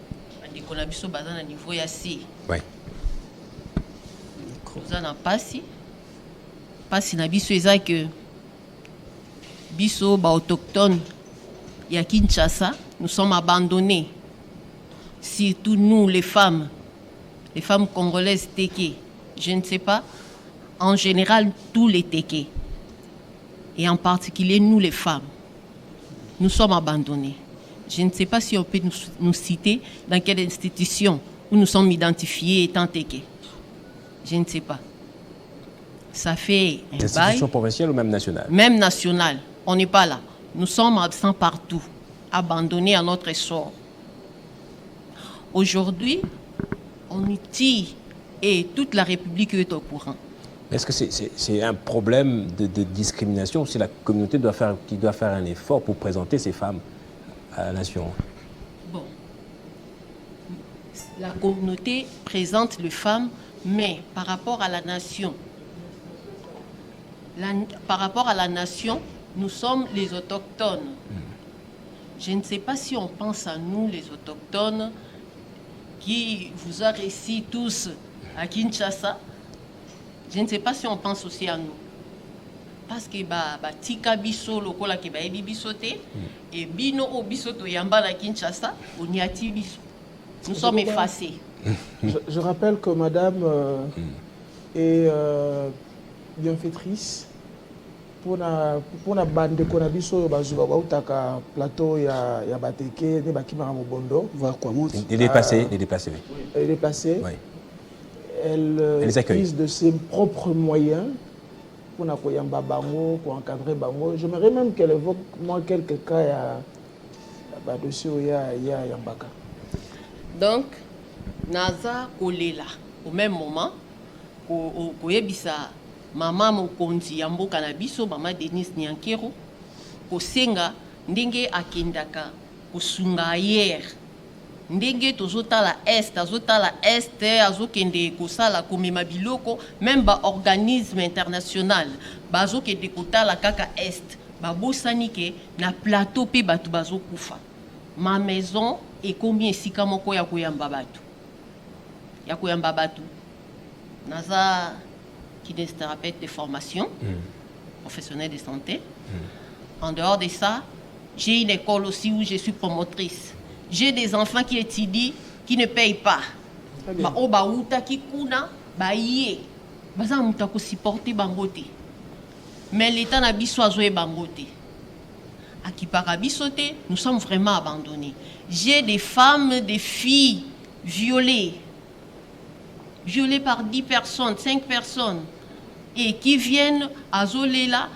on a vu à niveau ici. Oui. Nous en passé. Parce que biso que biso autochtones et à Kinshasa, nous sommes abandonnés. Surtout nous, les femmes congolaises Teke. Je ne sais pas, en général, tous les Teke. Et en particulier nous les femmes, nous sommes abandonnés. Je ne sais pas si on peut nous citer dans quelle institution où nous sommes identifiés étant Teke. Je ne sais pas. Ça fait un bail. Institution provinciale ou même nationale? Même nationale. On n'est pas là. Nous sommes absents partout, abandonnés à notre sort. Aujourd'hui, on nous tire et toute la République est au courant. Est-ce que c'est un problème de discrimination ou si la communauté doit faire un effort pour présenter ces femmes à la nation? Bon. La communauté présente les femmes, mais par rapport à la nation, nous sommes les autochtones. Je ne sais pas si on pense à nous, les autochtones, qui vous a réussi tous à Kinshasa. Je ne sais pas si on pense aussi à nous. Parce que tika biso lokola ke ba ebi bisote et bino o bisoto yamba na Kinshasa, on y a ti biso. Nous sommes effacés. Je rappelle que madame est bienfaitrice pour na bande ko na biso bazuba ba utaka plateau ya Bateke ne bakima mobondo voir quoi monte. Il est déplacé, oui. Il est déplacé. Oui. Elle utilise de ses propres moyens pour encadrer Bango. J'aimerais même qu'elle évoque moi quelques cas dossier ya Yambaka. Donc naza kolela au même moment koyebisa mama mokonzi ya mboka na biso mama Denise Nyankero kosenga ndenge akendaka kosunga hier ndenge tozotala est azokende kosala komema biloko même ba organisme international bazokende kotala kaka est babosani ke na plateau pe batu bazokufa ma maison ekomi esika moko ya koyamba batu naza kinésithérapeute de formation professionnelle de santé. En dehors de ça, j'ai une école aussi où je suis promotrice. J'ai des enfants qui étudient, qui ne payent pas. Mais l'État n'a pas bangoté. À Kiparabisote, nous sommes vraiment abandonnés. J'ai des femmes, des filles violées par 10 personnes, 5 personnes, et qui viennent à Zolela,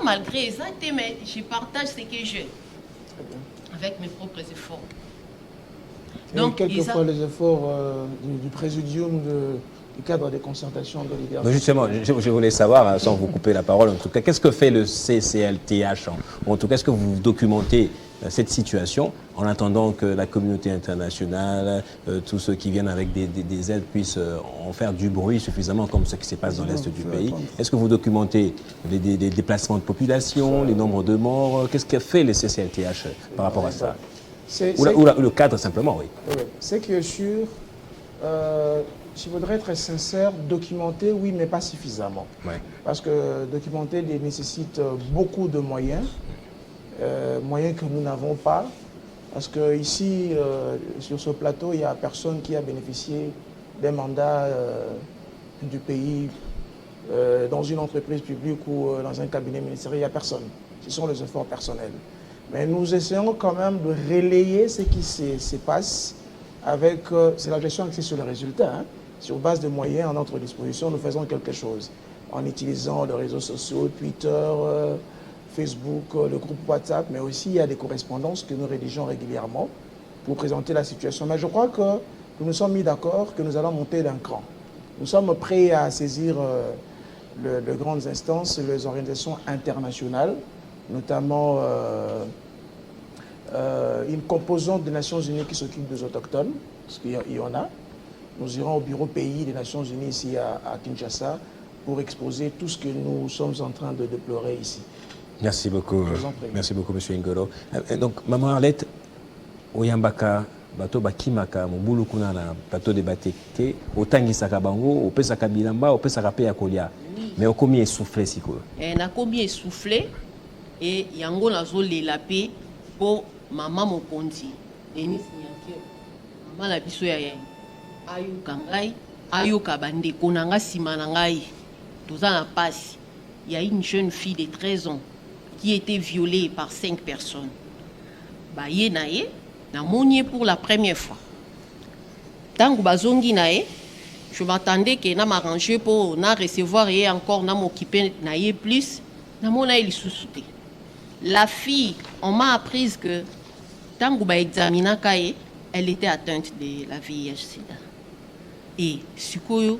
malgré ça, mais je partage ce que j'ai avec mes propres efforts. Donc, quelquefois les efforts du présidium du cadre de concertation de libération. Justement, je voulais savoir, sans vous couper la parole, en tout cas, qu'est-ce que fait le CCLTH en tout cas, est-ce que vous documentez cette situation en attendant que la communauté internationale, tous ceux qui viennent avec des aides puissent en faire du bruit suffisamment comme ce qui se passe dans l'Est du pays? Est-ce que vous documentez des déplacements de population, les nombres de morts? Qu'est-ce que fait le CCLTH par rapport à ça? Ou le cadre simplement, oui. Ce qui est sûr, je voudrais être sincère, documenter, oui, mais pas suffisamment. Ouais. Parce que documenter nécessite beaucoup de moyens, moyens que nous n'avons pas. Parce que ici, sur ce plateau, il n'y a personne qui a bénéficié des mandats du pays dans une entreprise publique ou dans un cabinet ministériel. Il n'y a personne. Ce sont les efforts personnels. Mais nous essayons quand même de relayer ce qui se passe avec... c'est la gestion axée sur les résultats. Hein. Sur base de moyens à notre disposition, nous faisons quelque chose. En utilisant les réseaux sociaux, Twitter, Facebook, le groupe WhatsApp, mais aussi il y a des correspondances que nous rédigeons régulièrement pour présenter la situation. Mais je crois que nous nous sommes mis d'accord que nous allons monter d'un cran. Nous sommes prêts à saisir de grandes instances, les organisations internationales, notamment une composante des Nations Unies qui s'occupe des autochtones, parce qu'il y en a. Nous irons au bureau pays des Nations Unies ici à Kinshasa pour exposer tout ce que nous sommes en train de déplorer ici. Merci beaucoup. Merci beaucoup, M. Ngolo. Donc, Maman Arlette, Oyambaka, bato bakimaka, mobulu kuna na plateau de bateke, otangisaka bango, opesaka bilamba, opesaka pe ya kolia. Mais okomi essoufflé siko. Na komi essoufflé et yango nazo lela pe po maman mokonzi. Denise Nyankero. Maman la biso ya ye. Ayoka ngai, ayoka bandeko na nga sima na ngai. Toza na pasi. Il y a une jeune fille de 13 ans qui était violée par 5 personnes. Ba ye na ye, na monié pour la première fois. Tango bazongi na ye, je m'attendais que na m'arranger pour na recevoir et encore na m'occuper na ye plus, na mona il sous-souté. La fille, on m'a appris que tango ba examina kaye, elle était atteinte de la VIH/SIDA. Et sikoyo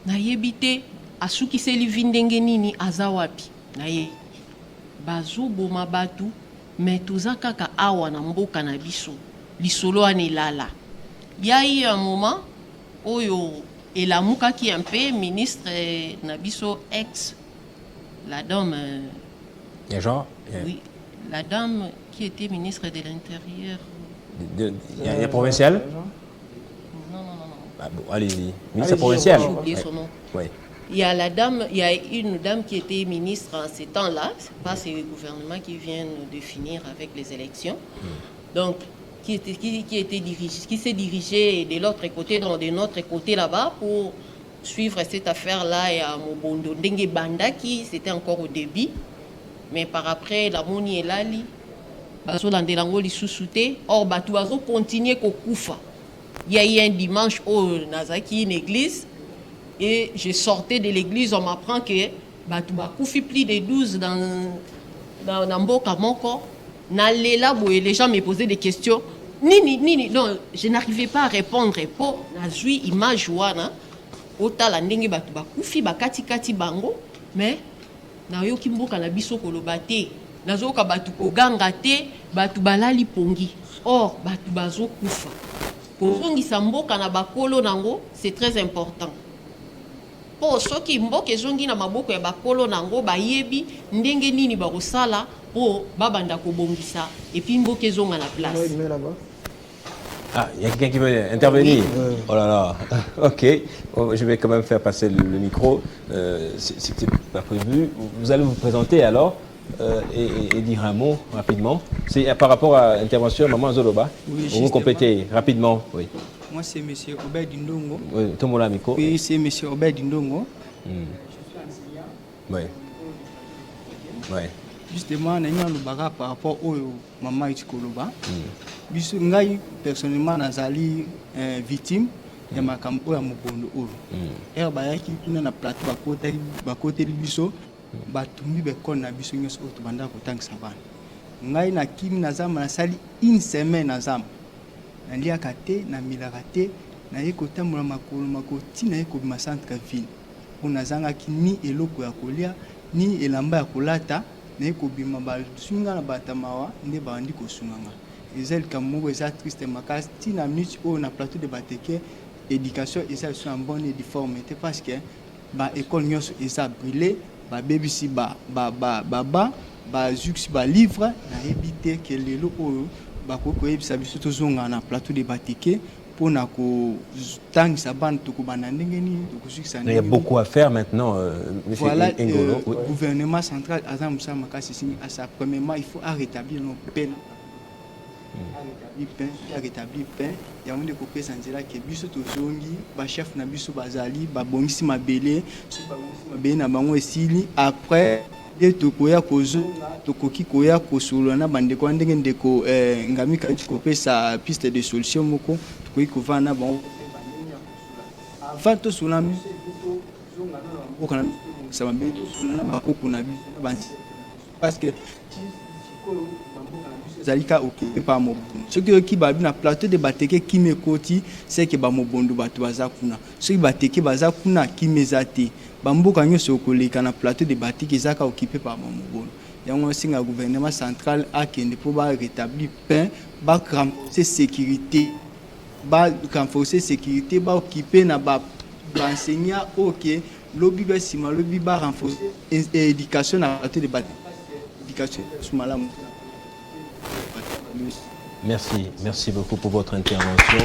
na yebite asuki seli vindenge nini azawapi na ye bazo boma batu mais toza kaka awa na mboka na biso lisolo anelala. Il y a eu un moment oyo elamuka ki un peu ministre na biso ex la dame oui, la dame qui était ministre de l'Intérieur. Il y a provincial? Non. Ah bon, allez-y. Ministre provincial? J'ai oublié son nom. Oui. Il y a une dame qui était ministre en ces temps-là, c'est pas ce gouvernement qui vient de finir avec les élections. Donc, qui s'est dirigé de l'autre côté, de notre côté là-bas, pour suivre cette affaire-là et à Mobondo. Dengue Bandaki, c'était encore au début, mais par après, la Moni et Lali, Baso Landelango li sous-souté, or Batou Baso continuait qu'au Koufa. Il y a eu un dimanche au Nazaki, une église, et je sortais de l'église, on m'apprend que Batou Bakoufi plus de 12 dans Mboka Moko, Nalela boye, les gens me posaient des questions. Nini, non, je n'arrivais pas à répondre. Pour nazui image wana, otala ndenge batu bakufi bakati bango, mais na yo kimboka na biso koloba te. Nazoka batu koganga te, batu balali pongi. Or batu bazo kufa. Kozongisa mboka na bakolo nango, c'est très important. Po soki mboka ezongi na maboko ya bakolo nango bayebi ndenge nini bakosala po babanda kobongisa et puis mboka ezonga na place. Ah, il y a quelqu'un qui veut intervenir. Oui. Oh là là. Ok. Bon, je vais quand même faire passer le micro. C'était pas prévu. Vous allez vous présenter alors et dire un mot rapidement. C'est par rapport à l'intervention de Maman Zoloba. Oui, vous complétez rapidement. Oui. Moi, c'est M. Obed Ndongo. Oui, Tomola Miko. Oui, c'est M. Obed Ndongo. Je suis enseignant. Oui. Oui. Justement, nous avons par rapport au Maman Itikoloba. Ngai personnellement, nazali victime de ma campo ya mobondo oro. Et bayaki kuna na plateau bakote biso batumbi bekon na biso nyos oto banda kotangisa bana. Ngai na kimi nazama nasali une semaine nazama. Naliaka te na milaka te na yekotambola makoti na yekobima centre ka ville. Mpona azangaki ni eloko ya kolia ni elamba ya kolata na yekobima basunga na batamawa nde bandi kosunganga. Ezali kamoko eza triste makasi tina minute oyo na plateau de bateke éducation eza sur en bonne difformité parce que ba école nyonso eza brûlé ba bebisi ba juxi ba livre na ebité que lelo oyo ba ko yebisa biso tozonga na plateau de bateke pona ko tangisa ban to ko banandenge ni to ko juxi. Il y a beaucoup à faire maintenant, monsieur Ngolo. Le gouvernement central azam musa makasi sini à sa premièrement il faut rétablir nos peines. Rétablir pain ya onde ko pesa nzela ke biso tozongi ba chef na biso bazali ba bongisi mabele na bango esili après de tokoya kozonga tokoki koya kosolo na bandeko ndenge ndeko ngami ka ko pesa piste de solution moko tokoki kovana bango avant to solo na zonga na okana sama be solo na bakoko na biso parce que zalika occupé par mobondo. Ce qui babi na plateau de bateke qui me koti c'est que ba mobondo bato bazakuna. Ce qui bateke bazakuna qui mezate. Bamboka nyoso koleka na plateau de bateke zaka occupé par mobondo. Yango singa gouvernement central a kende pour ba rétablir pain, ba renforcer sécurité, ba occuper na ba enseignant OK, lobby ba sima lobby ba renforcer éducation na plateau de bateke. Éducation sous malamu. Merci beaucoup pour votre intervention.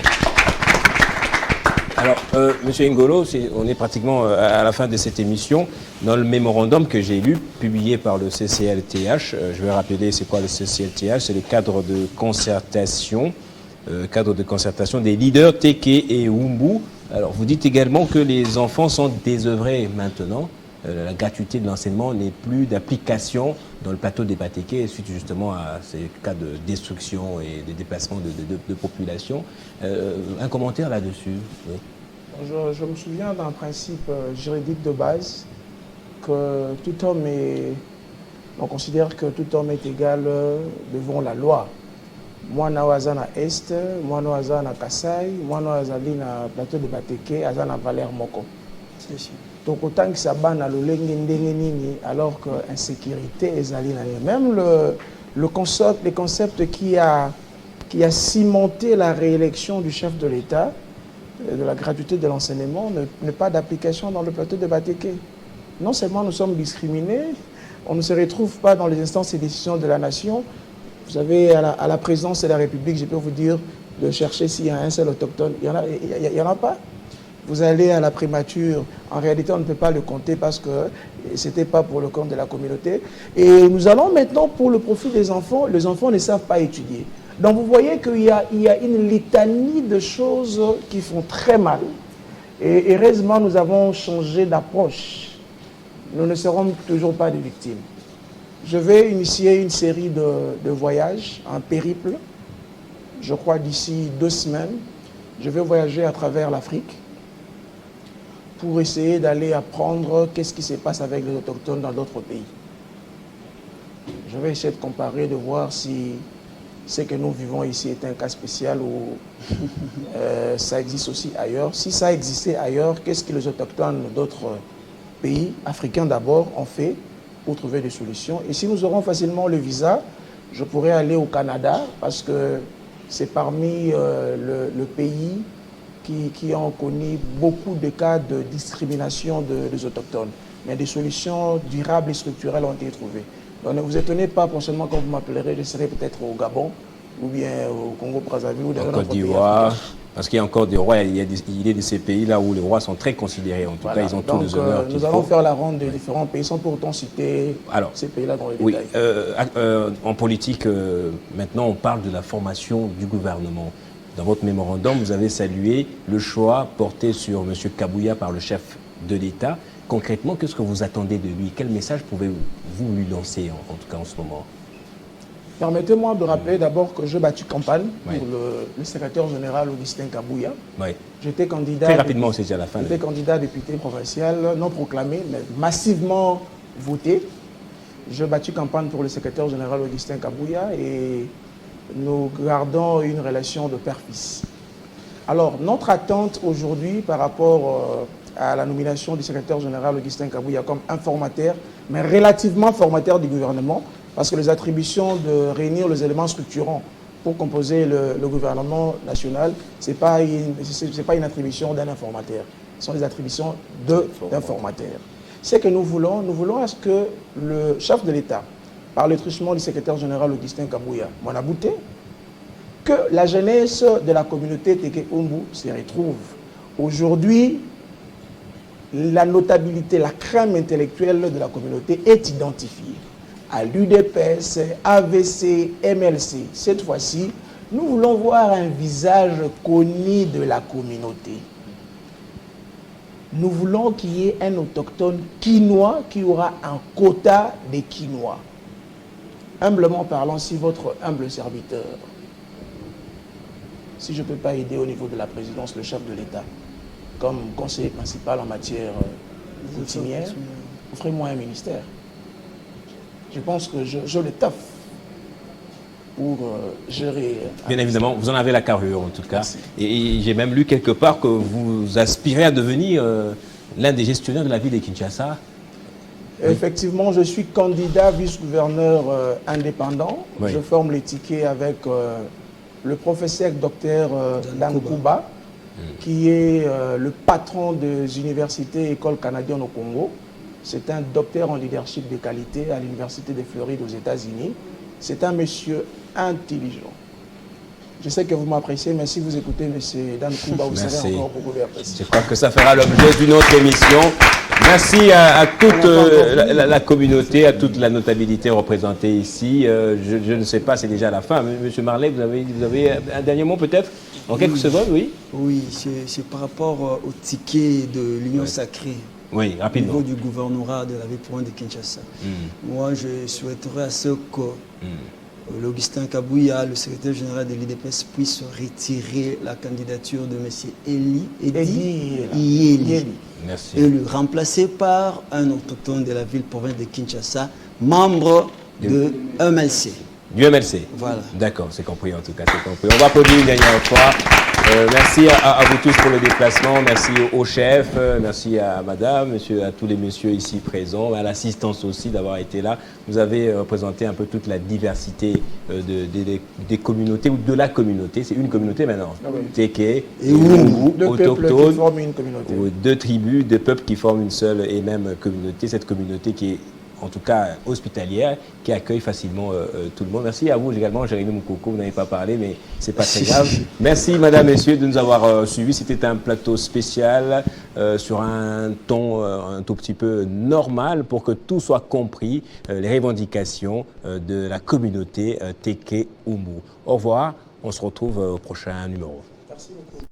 Alors, Monsieur Ngolo, on est pratiquement à la fin de cette émission. Dans le mémorandum que j'ai lu, publié par le CCLTH, je vais rappeler c'est quoi le CCLTH, c'est le cadre de concertation des leaders Teke et Umbu. Alors, vous dites également que les enfants sont désœuvrés maintenant. La gratuité de l'enseignement n'est plus d'application dans le plateau des Bateke suite justement à ces cas de destruction et de déplacement de population. Un commentaire là-dessus? Oui. Je me souviens d'un principe juridique de base que tout homme est... On considère que tout homme est égal devant la loi. Moi, nawaza na Est, moi, nawaza na Kasai, moi, nawaza na plateau de Bateke, aza na Valère Moko. C'est sûr. Donc autant que ça banne alors que l'insécurité est allée. Même le concept qui a cimenté la réélection du chef de l'État, de la gratuité de l'enseignement, n'est pas d'application dans le plateau de Bateke. Non seulement nous sommes discriminés, on ne se retrouve pas dans les instances et décisions de la nation. Vous savez, à la présidence de la République, je peux vous dire de chercher s'il y a un seul autochtone. Il n'y en a pas. Vous allez à la primature, en réalité on ne peut pas le compter parce que ce n'était pas pour le compte de la communauté. Et nous allons maintenant pour le profit des enfants, les enfants ne savent pas étudier. Donc vous voyez qu'il y a une litanie de choses qui font très mal. Et heureusement nous avons changé d'approche. Nous ne serons toujours pas des victimes. Je vais initier une série de voyages, un périple. Je crois d'ici 2 semaines, je vais voyager à travers l'Afrique pour essayer d'aller apprendre qu'est-ce qui se passe avec les autochtones dans d'autres pays. Je vais essayer de comparer, de voir si ce que nous vivons ici est un cas spécial ou ça existe aussi ailleurs. Si ça existait ailleurs, qu'est-ce que les autochtones d'autres pays, africains d'abord, ont fait pour trouver des solutions? Et si nous aurons facilement le visa, je pourrais aller au Canada parce que c'est parmi le pays qui ont connu beaucoup de cas de discrimination des autochtones. Mais des solutions durables et structurelles ont été trouvées. Donc ne vous étonnez pas, prochainement quand vous m'appellerez, je serai peut-être au Gabon ou bien au Congo-Brazzaville ou dans un Côte d'Ivoire. Parce qu'il y a encore des rois, il est de ces pays-là où les rois sont très considérés. En tout cas, ils ont tous les honneurs. Nous allons faire la ronde des différents pays sans pour autant citer ces pays-là dans les détails. En politique, maintenant, on parle de la formation du gouvernement. Dans votre mémorandum, vous avez salué le choix porté sur M. Kabouya par le chef de l'État. Concrètement, qu'est-ce que vous attendez de lui? Quel message pouvez-vous lui lancer, en tout cas en ce moment? Permettez-moi de rappeler d'abord que j'ai battu campagne pour le secrétaire général Augustin Kabouya. J'étais candidat. Très rapidement, c'est à la fin. J'étais candidat député provincial, non proclamé, mais massivement voté. J'ai battu campagne pour le secrétaire général Augustin Kabouya et nous gardons une relation de père-fils. Alors, notre attente aujourd'hui par rapport à la nomination du secrétaire général Augustin Kabouya comme informateur, mais relativement formateur du gouvernement, parce que les attributions de réunir les éléments structurants pour composer le gouvernement national, ce n'est pas une attribution d'un informateur, ce sont des attributions d'un formateur. Ce que nous voulons à ce que le chef de l'État, par le truchement du secrétaire général Augustin Kabouya, m'en a bouté, que la jeunesse de la communauté Teke Umbu se retrouve. Aujourd'hui, la notabilité, la crème intellectuelle de la communauté est identifiée à l'UDPS, AVC, MLC. Cette fois-ci, nous voulons voir un visage connu de la communauté. Nous voulons qu'il y ait un autochtone quinois qui aura un quota de quinois. Humblement parlant, si votre humble serviteur, si je ne peux pas aider au niveau de la présidence le chef de l'État, comme conseiller principal en matière coutumière, offrez-moi un ministère. Je pense que je le taffe pour gérer. Bien évidemment, vous en avez la carrure en tout cas. Et j'ai même lu quelque part que vous aspirez à devenir l'un des gestionnaires de la ville de Kinshasa. Effectivement, je suis candidat vice-gouverneur indépendant. Oui. Je forme les tickets avec le professeur docteur Dan Kuba, qui est le patron des universités et écoles canadiennes au Congo. C'est un docteur en leadership de qualité à l'Université de Floride aux États-Unis. C'est un monsieur intelligent. Je sais que vous m'appréciez, mais si vous écoutez M. Dan Kuba, vous savez encore pourquoi vous appréciez. Je crois que ça fera l'objet d'une autre émission. Merci à toute la communauté, à toute la notabilité représentée ici. Je ne sais pas, c'est déjà la fin. Monsieur Marley, vous avez un dernier mot peut-être? En quelques secondes, oui? Oui, c'est par rapport au ticket de l'Union sacrée. Oui, rapidement. Au niveau du gouvernorat de la ville province de Kinshasa. Moi, je souhaiterais à ce que l'Augustin Kabouya, le secrétaire général de l'IDPS, puisse retirer la candidature de M. Edi. Merci. Et le remplacer par un autochtone de la ville province de Kinshasa, membre de MLC. Du MLC. Voilà. D'accord, c'est compris en tout cas, c'est compris. On va applaudir une dernière fois. Merci à vous tous pour le déplacement, merci au chef, merci à madame, monsieur, à tous les messieurs ici présents, à l'assistance aussi d'avoir été là. Vous avez représenté un peu toute la diversité des communautés ou de la communauté. C'est une communauté maintenant. Teke et Umbu, autochtones, deux tribus, deux peuples qui forment une seule et même communauté. Cette communauté qui est en tout cas hospitalière, qui accueille facilement tout le monde. Merci à vous également, Jérémy Moukoko, vous n'avez pas parlé, mais c'est pas très grave. Merci, madame, messieurs, de nous avoir suivis. C'était un plateau spécial sur un ton un tout petit peu normal pour que tout soit compris, les revendications de la communauté Teke Umbu. Au revoir, on se retrouve au prochain numéro. Merci beaucoup.